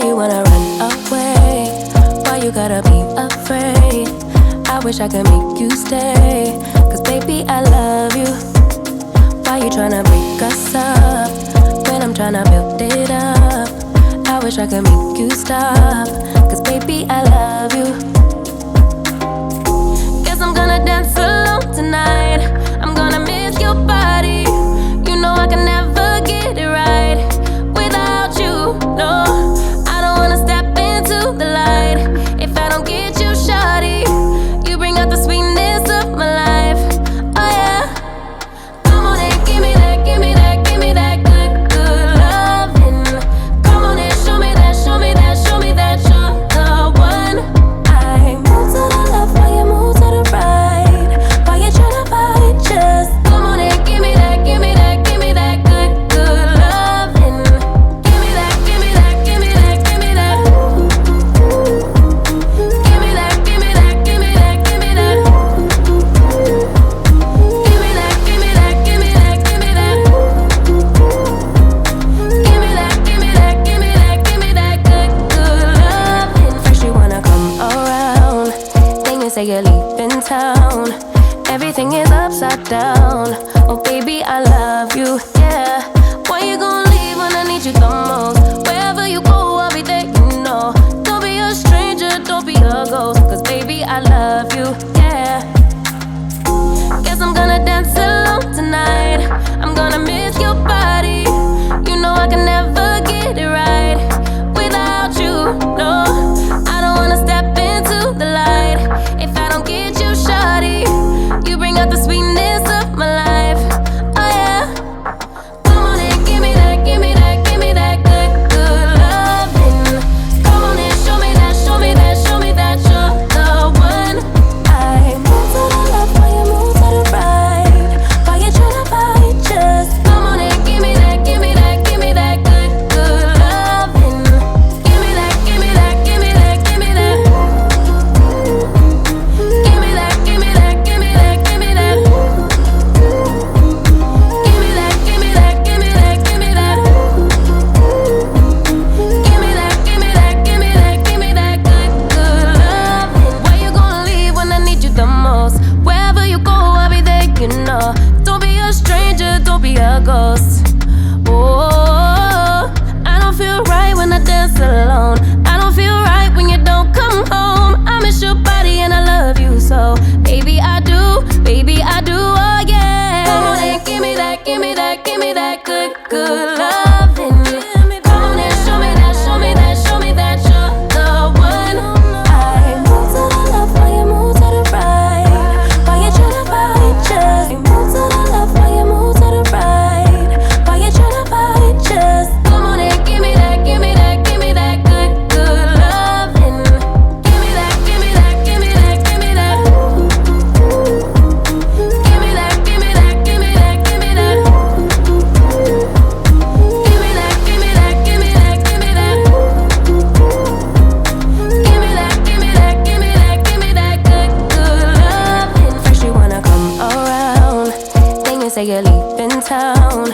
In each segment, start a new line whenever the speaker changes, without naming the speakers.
you wanna run away? Why you gotta be afraid? I wish I could make you stay, 'cause baby I love you. Why you tryna break us up when I'm tryna build it up? I wish I could make you stop, 'cause baby I love you. Guess I'm gonna dance alone tonight. I'm gonna miss your body. You know I can never get it right without you. No, I don't wanna step into the light if I don't get you, shawty. You bring out the sweetness of my life. Oh yeah. Come on and give me that, give me that, give me that good, good loving. Come on and show me that, show me that, show me that you're the one. I move to the left while you move to the right. Why you tryna fight? Just come on and give me that, give me that, give me that good, good loving. Give me that, give me that, give me that, give me that. Give me that, give me that, give me that, give me that. Give me that, give me that, give me that, give me that. Give me that, give me that, give me that, give me that good, good loving. First you wanna come around, then you say you're leaving town. Everything is upside down. Oh baby, I love you, yeah. Why you gon' leave when I need you the most? Wherever you go, I'll be there, you know. Don't be a stranger, don't be a ghost, 'cause baby, I love you, yeah. Guess I'm gonna dance alone tonight. I'm gonna miss your body. You know I can never get it right without you. No, I don't wanna step into the light if I don't get you, shawty. You bring out the sweetness of my life. Oh yeah. Come on and give me that, give me that, give me that good, good loving. Come on and show me that, show me that, show me that you're the one. I move to the left while you move to the right. Why you tryna fight? Just come on and give me that, give me that, give me that good, good loving. Give me that, give me that, give me that, give me that. Give me that, give me that, give me that, give me that. Give me that, give me that, give me that, give me that. Give me that, give me that, give me that, give me that good, good loving. Why you gonna leave when I need you the most? Wherever you go, I'll be there, you know. Don't be a stranger, don't be a ghost. Oh, I don't feel right when I dance alone. I don't feel right when you don't come home. I miss your body and I love you so. Baby, I do, oh yeah. Come on and give me that, give me that, give me that good, good loving. Come on and show me that, show me that, show me that you're the one. I move to the left while you move to the right. Why you tryna fight? Just move to the left while you move to the right. Why you tryna fight? Just come on and give me that, give me that, give me that good, good loving. Give me that, give me that, give me that, give me that. Give me that, give me that, give me that, give me that. Give me that, give me that, give me that, give me that. Give me that, give me that, give me that, give me that good, good loving. First you wanna come around, then you say you're leaving town.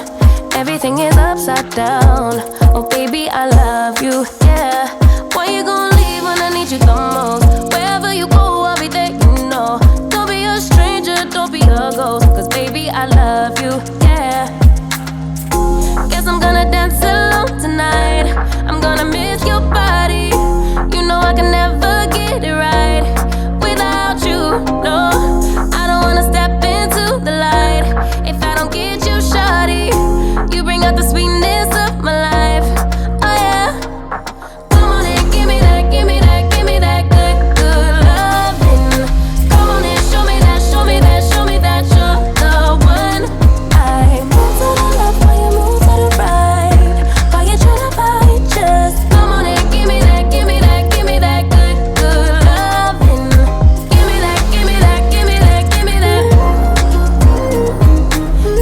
Everything is upside down. Oh baby, I love you, yeah. Why you gon' leave when I need you the most? Wherever you go, I'll be there, you know. Don't be a stranger, don't be a ghost, 'cause baby, I love you, yeah. Guess I'm gonna dance alone tonight. I'm gonna miss your body. You know I can never get it right without you. No, I don't wanna step into the light if I don't get you, shawty. You bring out the sweetness of my life. Oh yeah. Come on and give me that, give me that, give me that good, good loving. Come on and show me that, show me that, show me that you're the one. I move to the left while you move to the right. Why you tryna fight? Just come on and give me that, give me that, give me that good, good loving. Give me that, give me that, give me that, give me that.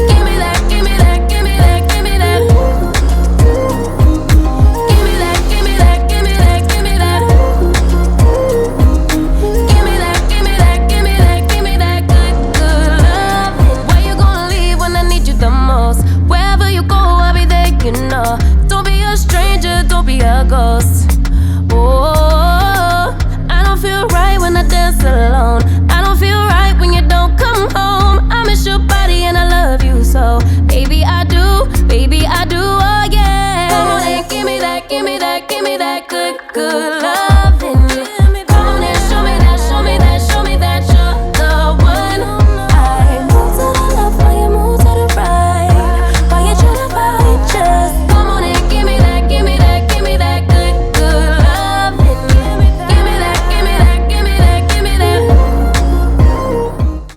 Give me that, give me that, give me that, give me that. Give me that, give me that, give me that, give me that. Give me that, give me that, give me that, give me that good, good loving. Why you gonna leave when I need you the most? Wherever you go, I'll be there, you know. Don't be a stranger, don't be a ghost.